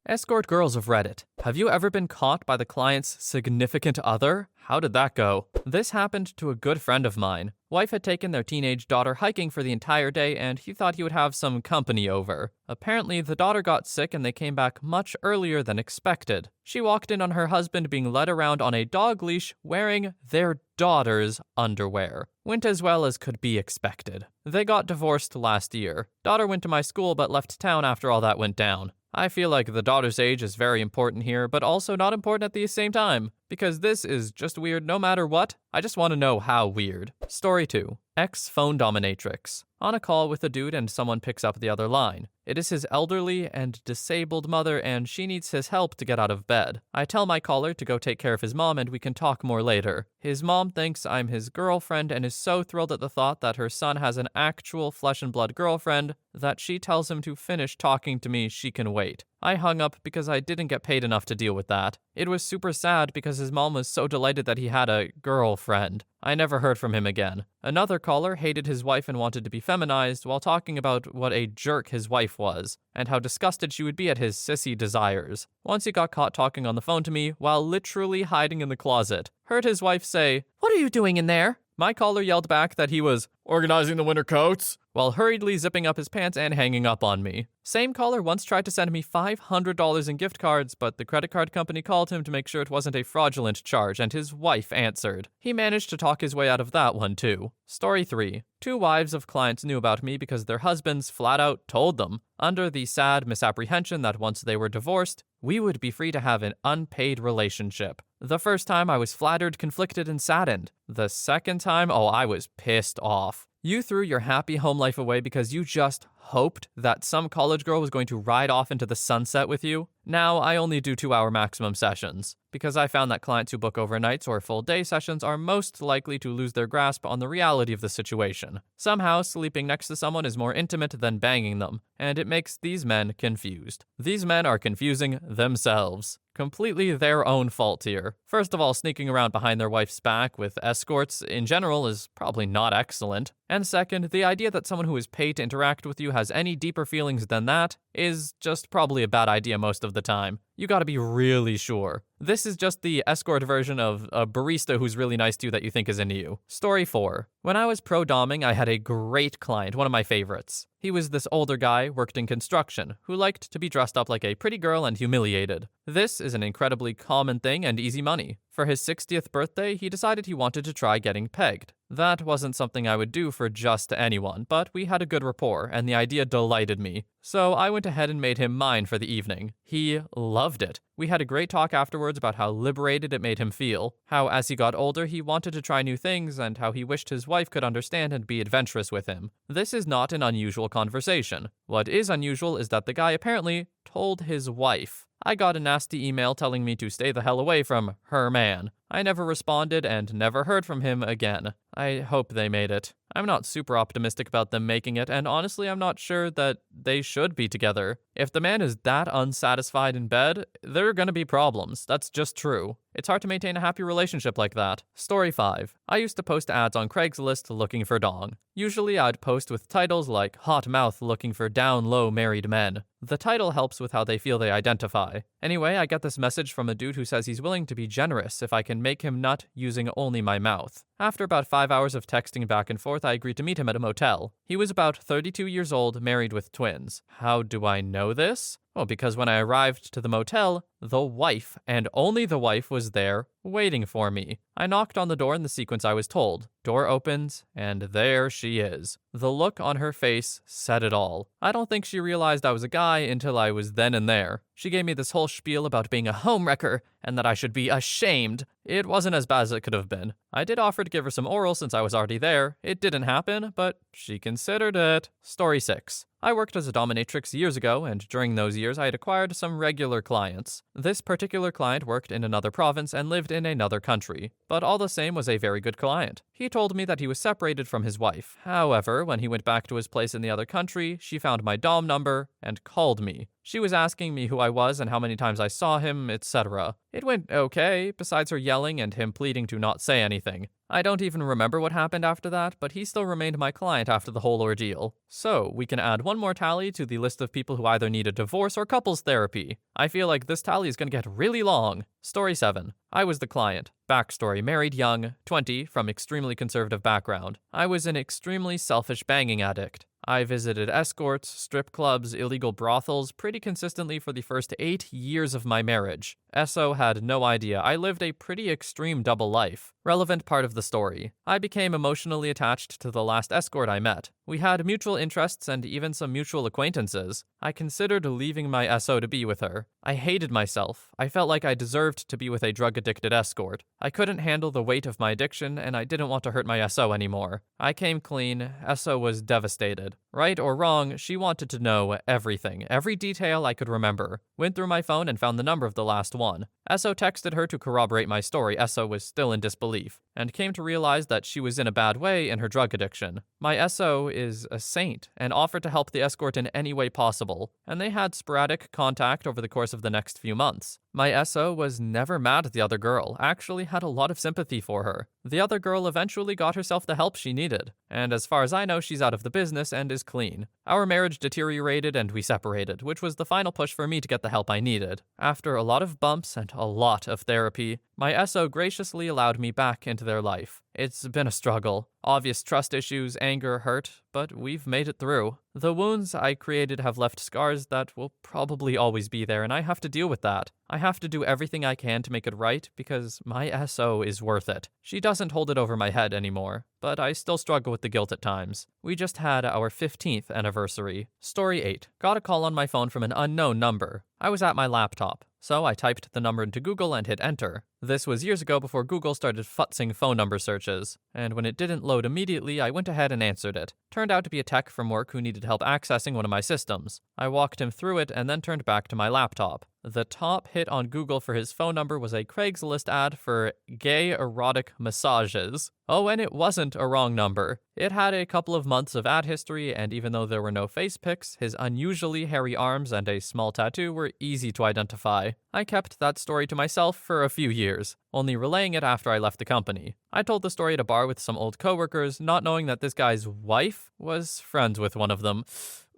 Escort girls of Reddit. Have you ever been caught by the client's significant other? How did that go? This happened to a good friend of mine. Wife had taken their teenage daughter hiking for the entire day and he thought he would have some company over. Apparently, the daughter got sick and they came back much earlier than expected. She walked in on her husband being led around on a dog leash wearing their daughter's underwear. Went as well as could be expected. They got divorced last year. Daughter went to my school but left town after all that went down. I feel like the daughter's age is very important here, but also not important at the same time, because this is just weird no matter what. I just want to know how weird. Story 2. Ex-phone dominatrix. On a call with a dude and someone picks up the other line. It is his elderly and disabled mother and she needs his help to get out of bed. I tell my caller to go take care of his mom and we can talk more later. His mom thinks I'm his girlfriend and is so thrilled at the thought that her son has an actual flesh and blood girlfriend that she tells him to finish talking to me, she can wait. I hung up because I didn't get paid enough to deal with that. It was super sad because his mom was so delighted that he had a girlfriend. I never heard from him again. Another caller hated his wife and wanted to be feminized while talking about what a jerk his wife was, and how disgusted she would be at his sissy desires. Once he got caught talking on the phone to me while literally hiding in the closet. Heard his wife say, "What are you doing in there?" My caller yelled back that he was organizing the winter coats, while hurriedly zipping up his pants and hanging up on me. Same caller once tried to send me $500 in gift cards, but the credit card company called him to make sure it wasn't a fraudulent charge, and his wife answered. He managed to talk his way out of that one too. Story 3. 2 wives of clients knew about me because their husbands flat out told them, under the sad misapprehension that once they were divorced, we would be free to have an unpaid relationship. The first time I was flattered, conflicted, and saddened. The second time, I was pissed off. You threw your happy home life away because you just hoped that some college girl was going to ride off into the sunset with you? Now I only do 2-hour maximum sessions, because I found that clients who book overnights or full day sessions are most likely to lose their grasp on the reality of the situation. Somehow, sleeping next to someone is more intimate than banging them, and it makes these men confused. These men are confusing themselves. Completely their own fault here. First of all, sneaking around behind their wife's back with escorts in general is probably not excellent. And second, the idea that someone who is paid to interact with you has any deeper feelings than that is just probably a bad idea most of the time. You gotta be really sure. This is just the escort version of a barista who's really nice to you that you think is into you. Story 4. When I was pro-doming, I had a great client, one of my favorites. He was this older guy, worked in construction, who liked to be dressed up like a pretty girl and humiliated. This is an incredibly common thing and easy money. For his 60th birthday, he decided he wanted to try getting pegged. That wasn't something I would do for just anyone, but we had a good rapport, and the idea delighted me. So I went ahead and made him mine for the evening. He loved it. We had a great talk afterwards about how liberated it made him feel, how as he got older he wanted to try new things, and how he wished his wife could understand and be adventurous with him. This is not an unusual conversation. What is unusual is that the guy apparently told his wife. I got a nasty email telling me to stay the hell away from her man. I never responded and never heard from him again. I hope they made it. I'm not super optimistic about them making it, and honestly I'm not sure that they should be together. If the man is that unsatisfied in bed, there are gonna be problems. That's just true. It's hard to maintain a happy relationship like that. Story 5. I used to post ads on Craigslist looking for dong. Usually I'd post with titles like hot mouth looking for down low married men. The title helps with how they feel they identify. Anyway, I get this message from a dude who says he's willing to be generous if I can make him nut using only my mouth. After about 5 hours of texting back and forth, I agreed to meet him at a motel. He was about 32 years old, married with twins. How do I know this? Well, because when I arrived to the motel, the wife, and only the wife, was there, waiting for me. I knocked on the door in the sequence I was told. Door opens, and there she is. The look on her face said it all. I don't think she realized I was a guy until I was then and there. She gave me this whole spiel about being a homewrecker, and that I should be ashamed. It wasn't as bad as it could have been. I did offer to give her some oral since I was already there. It didn't happen, but she considered it. Story 6. I worked as a dominatrix years ago, and during those years I had acquired some regular clients. This particular client worked in another province and lived in another country, but all the same was a very good client. He told me that he was separated from his wife. However, when he went back to his place in the other country, she found my dom number and called me. She was asking me who I was and how many times I saw him, etc. It went okay, besides her yelling and him pleading to not say anything. I don't even remember what happened after that, but he still remained my client after the whole ordeal. So, we can add one more tally to the list of people who either need a divorce or couples therapy. I feel like this tally is gonna get really long. Story 7. I was the client. Backstory: married young, 20, from extremely conservative background. I was an extremely selfish banging addict. I visited escorts, strip clubs, illegal brothels pretty consistently for the first 8 years of my marriage. Esso had no idea. I lived a pretty extreme double life. Relevant part of the story. I became emotionally attached to the last escort I met. We had mutual interests and even some mutual acquaintances. I considered leaving my Esso to be with her. I hated myself. I felt like I deserved to be with a drug-addicted escort. I couldn't handle the weight of my addiction, and I didn't want to hurt my Esso anymore. I came clean. Esso was devastated. Right or wrong, she wanted to know everything, every detail I could remember. Went through my phone and found the number of the last one. Esso texted her to corroborate my story. Esso was still in disbelief, and came to realize that she was in a bad way in her drug addiction. My Esso is a saint, and offered to help the escort in any way possible, and they had sporadic contact over the course of the next few months. My Esso was never mad at the other girl, actually had a lot of sympathy for her. The other girl eventually got herself the help she needed, and as far as I know, she's out of the business and is clean. Our marriage deteriorated and we separated, which was the final push for me to get the help I needed. After a lot of bumps and a lot of therapy, my Esso graciously allowed me back into their life. It's been a struggle. Obvious trust issues, anger, hurt, but we've made it through. The wounds I created have left scars that will probably always be there, and I have to deal with that. I have to do everything I can to make it right because my Esso is worth it. She doesn't hold it over my head anymore, but I still struggle with the guilt at times. We just had our 15th anniversary. Story 8. Got a call on my phone from an unknown number. I was at my laptop, so I typed the number into Google and hit enter. This was years ago before Google started futzing phone number searches, and when it didn't load immediately, I went ahead and answered it. Turned out to be a tech from work who needed help accessing one of my systems. I walked him through it and then turned back to my laptop. The top hit on Google for his phone number was a Craigslist ad for gay erotic massages. Oh, and it wasn't a wrong number. It had a couple of months of ad history, and even though there were no face pics, his unusually hairy arms and a small tattoo were easy to identify. I kept that story to myself for a few years, only relaying it after I left the company. I told the story at a bar with some old coworkers, not knowing that this guy's wife was friends with one of them.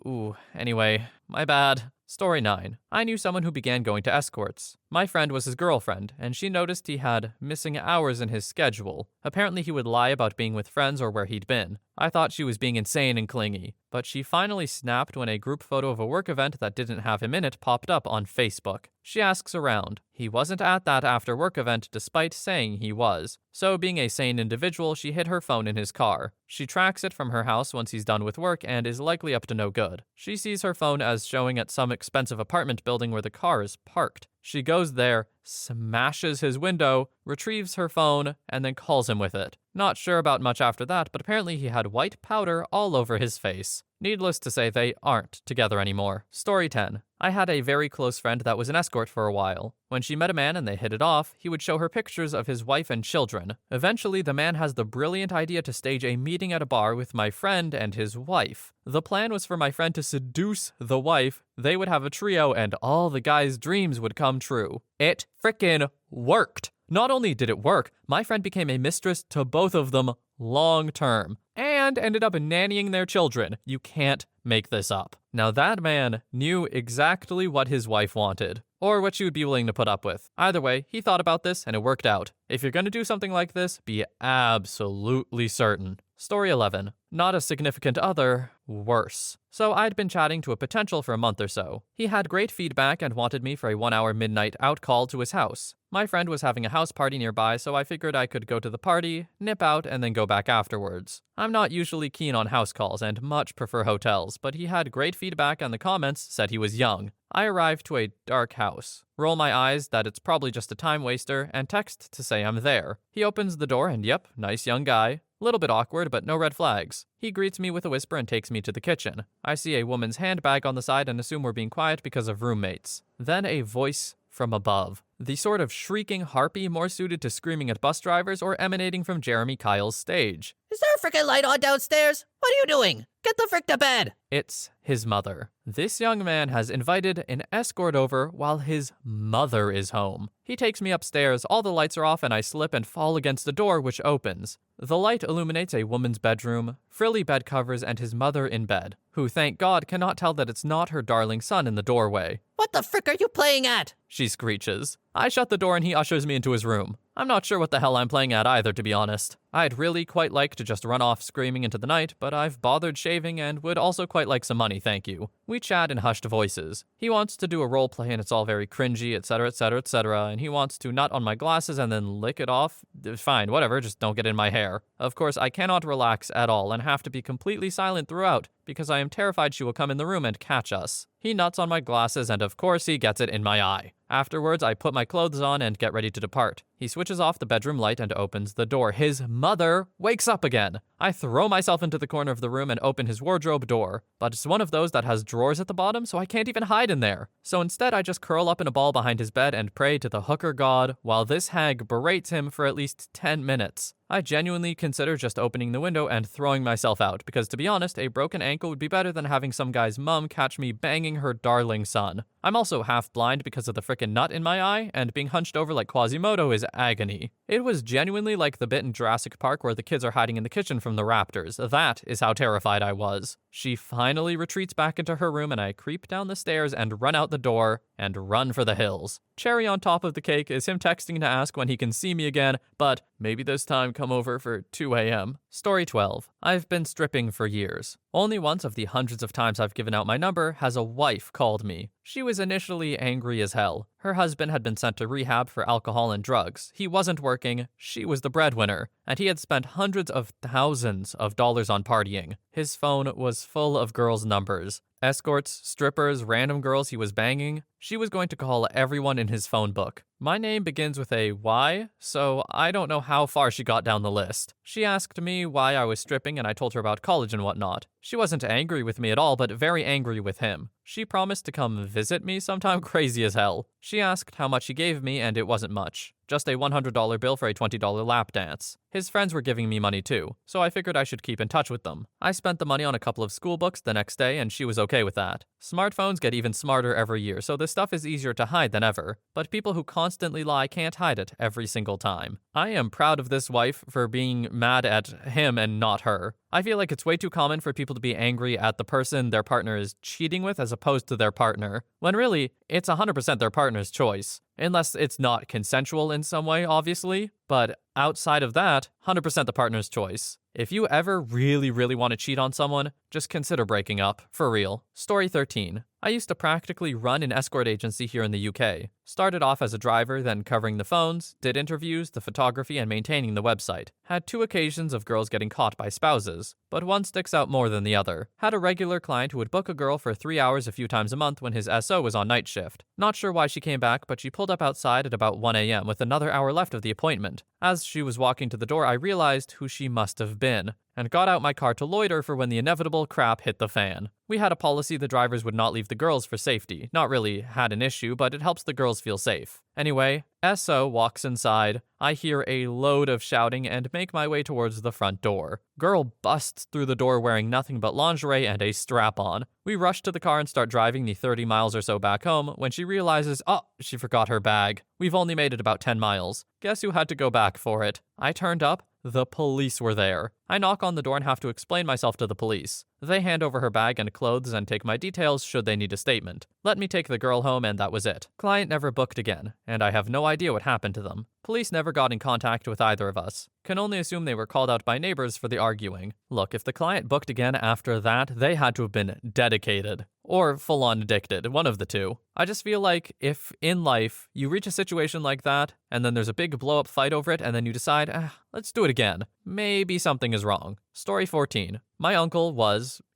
Ooh, anyway, my bad. Story 9. I knew someone who began going to escorts. My friend was his girlfriend, and she noticed he had missing hours in his schedule. Apparently he would lie about being with friends or where he'd been. I thought she was being insane and clingy, but she finally snapped when a group photo of a work event that didn't have him in it popped up on Facebook. She asks around. He wasn't at that after work event despite saying he was. So being a sane individual, she hid her phone in his car. She tracks it from her house once he's done with work and is likely up to no good. She sees her phone as showing at some expensive apartment building where the car is parked. She goes there, smashes his window, retrieves her phone, and then calls him with it. Not sure about much after that, but apparently he had white powder all over his face. Needless to say, they aren't together anymore. Story 10. I had a very close friend that was an escort for a while. When she met a man and they hit it off, he would show her pictures of his wife and children. Eventually, the man has the brilliant idea to stage a meeting at a bar with my friend and his wife. The plan was for my friend to seduce the wife, they would have a trio, and all the guy's dreams would come true. It frickin' worked! Not only did it work, my friend became a mistress to both of them long term, and ended up nannying their children. You can't make this up. Now that man knew exactly what his wife wanted, or what she would be willing to put up with. Either way, he thought about this and it worked out. If you're gonna do something like this, be absolutely certain. Story 11. Not a significant other, worse. So I'd been chatting to a potential for a month or so. He had great feedback and wanted me for a 1-hour midnight out call to his house. My friend was having a house party nearby, so I figured I could go to the party, nip out, and then go back afterwards. I'm not usually keen on house calls and much prefer hotels, but he had great feedback and the comments said he was young. I arrive to a dark house, roll my eyes that it's probably just a time waster, and text to say I'm there. He opens the door and yep, nice young guy. Little bit awkward, but no red flags. He greets me with a whisper and takes me to the kitchen. I see a woman's handbag on the side and assume we're being quiet because of roommates. Then a voice from above. The sort of shrieking harpy more suited to screaming at bus drivers or emanating from Jeremy Kyle's stage. Is there a frickin' light on downstairs? What are you doing? Get the frick to bed! It's his mother. This young man has invited an escort over while his mother is home. He takes me upstairs, all the lights are off, and I slip and fall against the door, which opens. The light illuminates a woman's bedroom, frilly bed covers, and his mother in bed, who, thank God, cannot tell that it's not her darling son in the doorway. What the frick are you playing at? She screeches. I shut the door and he ushers me into his room. I'm not sure what the hell I'm playing at either, to be honest. I'd really quite like to just run off screaming into the night, but I've bothered shaving and would also quite like some money, thank you. We chat in hushed voices. He wants to do a role play and it's all very cringy, etc, etc, etc, and he wants to nut on my glasses and then lick it off. Fine, whatever, just don't get in my hair. Of course, I cannot relax at all and have to be completely silent throughout, because I am terrified she will come in the room and catch us. He nuts on my glasses and of course he gets it in my eye. Afterwards, I put my clothes on and get ready to depart. He switches off the bedroom light and opens the door. His mother wakes up again. I throw myself into the corner of the room and open his wardrobe door, but it's one of those that has drawers at the bottom, so I can't even hide in there. So instead, I just curl up in a ball behind his bed and pray to the hooker god while this hag berates him for at least 10 minutes. I genuinely consider just opening the window and throwing myself out, because to be honest, a broken ankle would be better than having some guy's mum catch me banging her darling son. I'm also half blind because of the frickin' nut in my eye, and being hunched over like Quasimodo is agony. It was genuinely like the bit in Jurassic Park where the kids are hiding in the kitchen from the raptors. That is how terrified I was. She finally retreats back into her room and I creep down the stairs and run out the door and run for the hills. Cherry on top of the cake is him texting to ask when he can see me again, but maybe this time come over for 2 a.m. Story 12. I've been stripping for years. Only once of the hundreds of times I've given out my number has a wife called me. She was initially angry as hell. Her husband had been sent to rehab for alcohol and drugs. He wasn't working, she was the breadwinner, and he had spent hundreds of thousands of dollars on partying. His phone was full of girls' numbers. Escorts, strippers, random girls he was banging. She was going to call everyone in his phone book. My name begins with a Y, so I don't know how far she got down the list. She asked me why I was stripping and I told her about college and whatnot. She wasn't angry with me at all, but very angry with him. She promised to come visit me sometime, crazy as hell. She asked how much he gave me and it wasn't much. Just a $100 bill for a $20 lap dance. His friends were giving me money too, so I figured I should keep in touch with them. I spent the money on a couple of school books the next day and she was okay with that. Smartphones get even smarter every year, so this stuff is easier to hide than ever. But people who constantly lie can't hide it every single time. I am proud of this wife for being mad at him and not her. I feel like it's way too common for people to be angry at the person their partner is cheating with as opposed to their partner, when really, it's 100% their partner's choice. Unless it's not consensual in some way, obviously, but outside of that, 100% the partner's choice. If you ever really want to cheat on someone, just consider breaking up, for real. Story 13. I used to practically run an escort agency here in the UK. Started off as a driver, then covering the phones, did interviews, the photography, and maintaining the website. Had 2 occasions of girls getting caught by spouses, but one sticks out more than the other. Had a regular client who would book a girl for 3 hours a few times a month when his SO was on night shift. Not sure why she came back, but she pulled up outside at about 1 a.m. with another hour left of the appointment. As she was walking to the door, I realized who she must have been, and got out my car to loiter for when the inevitable crap hit the fan. We had a policy the drivers would not leave the girls for safety. Not really had an issue, but it helps the girls feel safe. Anyway, SO walks inside. I hear a load of shouting and make my way towards the front door. Girl busts through the door wearing nothing but lingerie and a strap-on. We rush to the car and start driving the 30 miles or so back home when she realizes, she forgot her bag. We've only made it about 10 miles. Guess who had to go back for it? I turned up. The police were there. I knock on the door and have to explain myself to the police. They hand over her bag and clothes and take my details should they need a statement. Let me take the girl home and that was it. Client never booked again, and I have no idea what happened to them. Police never got in contact with either of us. Can only assume they were called out by neighbors for the arguing. Look, if the client booked again after that, they had to have been dedicated. Or full-on addicted, one of the two. I just feel like if in life you reach a situation like that, and then there's a big blow-up fight over it, and then you decide, let's do it again. Maybe something is wrong. Story 14. My uncle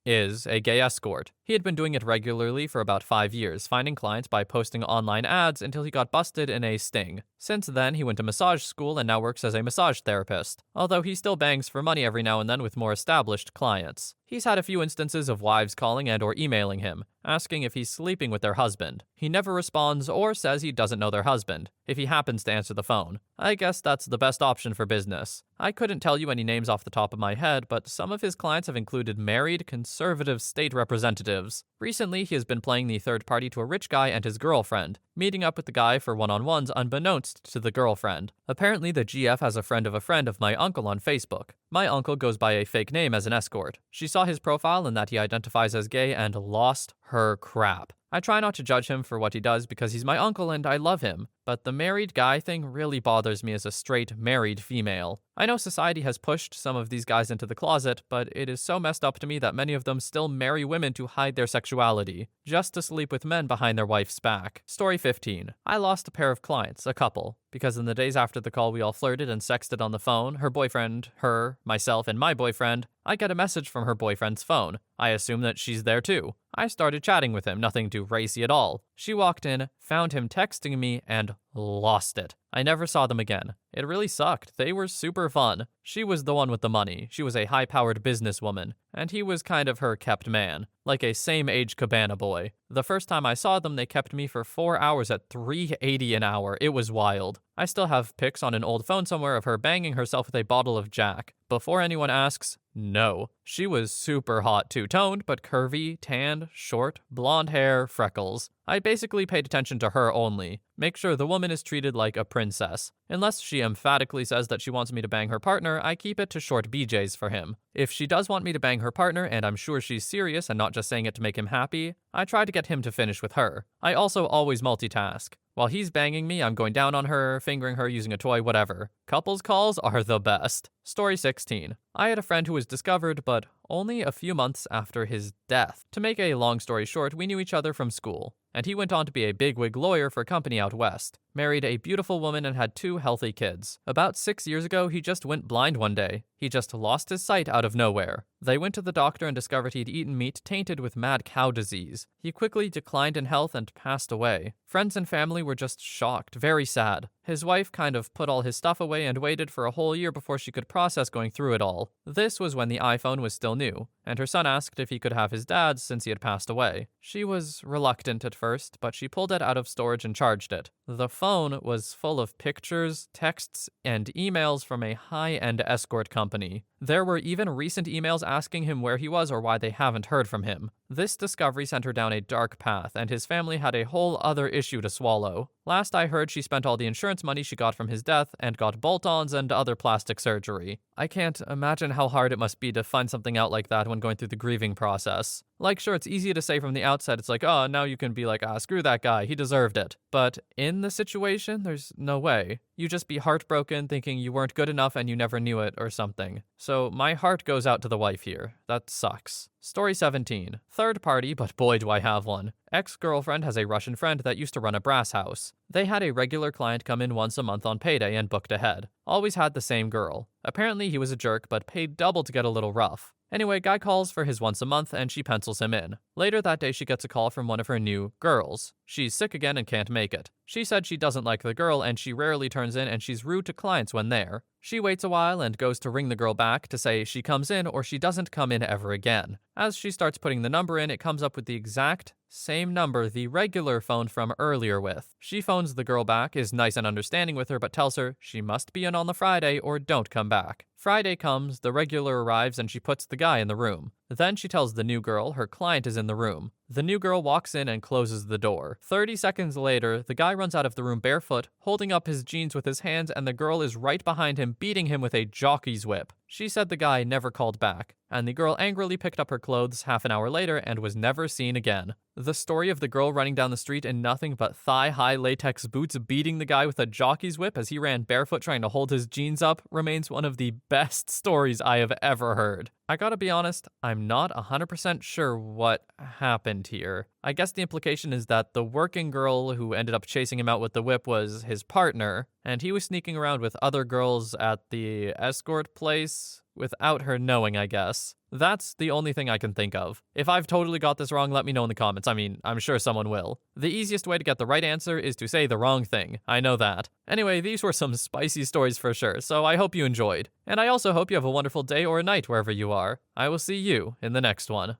is a gay escort. He had been doing it regularly for about 5 years, finding clients by posting online ads until he got busted in a sting. Since then, he went to massage school and now works as a massage therapist, although he still bangs for money every now and then with more established clients. He's had a few instances of wives calling and or emailing him, asking if he's sleeping with their husband. He never responds or says he doesn't know their husband, if he happens to answer the phone. I guess that's the best option for business. I couldn't tell you any names off the top of my head, but some of his clients have included married, conservative state representatives. Recently, he has been playing the third party to a rich guy and his girlfriend, meeting up with the guy for one-on-ones unbeknownst to the girlfriend. Apparently, the GF has a friend of my uncle on Facebook. My uncle goes by a fake name as an escort. She saw his profile and that he identifies as gay and lost her crap. I try not to judge him for what he does because he's my uncle and I love him, but the married guy thing really bothers me as a straight, married female. I know society has pushed some of these guys into the closet, but it is so messed up to me that many of them still marry women to hide their sexuality, just to sleep with men behind their wife's back. Story 15. I lost a pair of clients, a couple, because in the days after the call we all flirted and sexted on the phone, her boyfriend, her, myself, and my boyfriend. I get a message from her boyfriend's phone. I assume that she's there too. I started chatting with him, nothing too racy at all. She walked in, found him texting me, and lost it. I never saw them again. It really sucked. They were super fun. She was the one with the money. She was a high-powered businesswoman, and he was kind of her kept man, like a same-age cabana boy. The first time I saw them, they kept me for 4 hours at $3.80 an hour. It was wild. I still have pics on an old phone somewhere of her banging herself with a bottle of Jack. Before anyone asks, no. She was super hot, two-toned, but curvy, tanned, short, blonde hair, freckles. I basically paid attention to her only. Make sure the woman is treated like a princess. Unless she emphatically says that she wants me to bang her partner, I keep it to short BJs for him. If she does want me to bang her partner, and I'm sure she's serious and not just saying it to make him happy, I try to get him to finish with her. I also always multitask. While he's banging me, I'm going down on her, fingering her, using a toy, whatever. Couples calls are the best. Story 16. I had a friend who was discovered, but only a few months after his death. To make a long story short, we knew each other from school, and he went on to be a bigwig lawyer for a company out west. Married a beautiful woman and had 2 healthy kids. About 6 years ago, he just went blind one day. He just lost his sight out of nowhere. They went to the doctor and discovered he'd eaten meat tainted with mad cow disease. He quickly declined in health and passed away. Friends and family were just shocked, very sad. His wife kind of put all his stuff away and waited for a whole year before she could process going through it all. This was when the iPhone was still new, and her son asked if he could have his dad's since he had passed away. She was reluctant at first, but she pulled it out of storage and charged it. The phone was full of pictures, texts, and emails from a high-end escort company. There were even recent emails asking him where he was or why they haven't heard from him. This discovery sent her down a dark path, and his family had a whole other issue to swallow. Last I heard, she spent all the insurance money she got from his death and got bolt-ons and other plastic surgery. I can't imagine how hard it must be to find something out like that when going through the grieving process. Like, sure, it's easy to say from the outset, it's like, oh, now you can be like, screw that guy, he deserved it. But in the situation, there's no way. You just be heartbroken thinking you weren't good enough and you never knew it or something. So my heart goes out to the wife here. That sucks. Story 17. Third party, but boy do I have one. Ex-girlfriend has a Russian friend that used to run a brass house. They had a regular client come in once a month on payday and booked ahead. Always had the same girl. Apparently he was a jerk, but paid double to get a little rough. Anyway, guy calls for his once a month and she pencils him in. Later that day she gets a call from one of her new girls. She's sick again and can't make it. She said she doesn't like the girl and she rarely turns in and she's rude to clients when there. She waits a while and goes to ring the girl back to say she comes in or she doesn't come in ever again. As she starts putting the number in, it comes up with the exact same number the regular phoned from earlier with. She phones the girl back, is nice and understanding with her, but tells her she must be in on the Friday or don't come back. Friday comes, the regular arrives, and she puts the guy in the room. Then she tells the new girl her client is in the room. The new girl walks in and closes the door. 30 seconds later, the guy runs out of the room barefoot, holding up his jeans with his hands, and the girl is right behind him, beating him with a jockey's whip. She said the guy never called back, and the girl angrily picked up her clothes half an hour later and was never seen again. The story of the girl running down the street in nothing but thigh-high latex boots beating the guy with a jockey's whip as he ran barefoot trying to hold his jeans up remains one of the best stories I have ever heard. I gotta be honest, I'm not 100% sure what happened here. I guess the implication is that the working girl who ended up chasing him out with the whip was his partner, and he was sneaking around with other girls at the escort place. without her knowing, I guess. That's the only thing I can think of. If I've totally got this wrong, let me know in the comments. I mean, I'm sure someone will. The easiest way to get the right answer is to say the wrong thing. I know that. Anyway, these were some spicy stories for sure, so I hope you enjoyed. And I also hope you have a wonderful day or a night wherever you are. I will see you in the next one.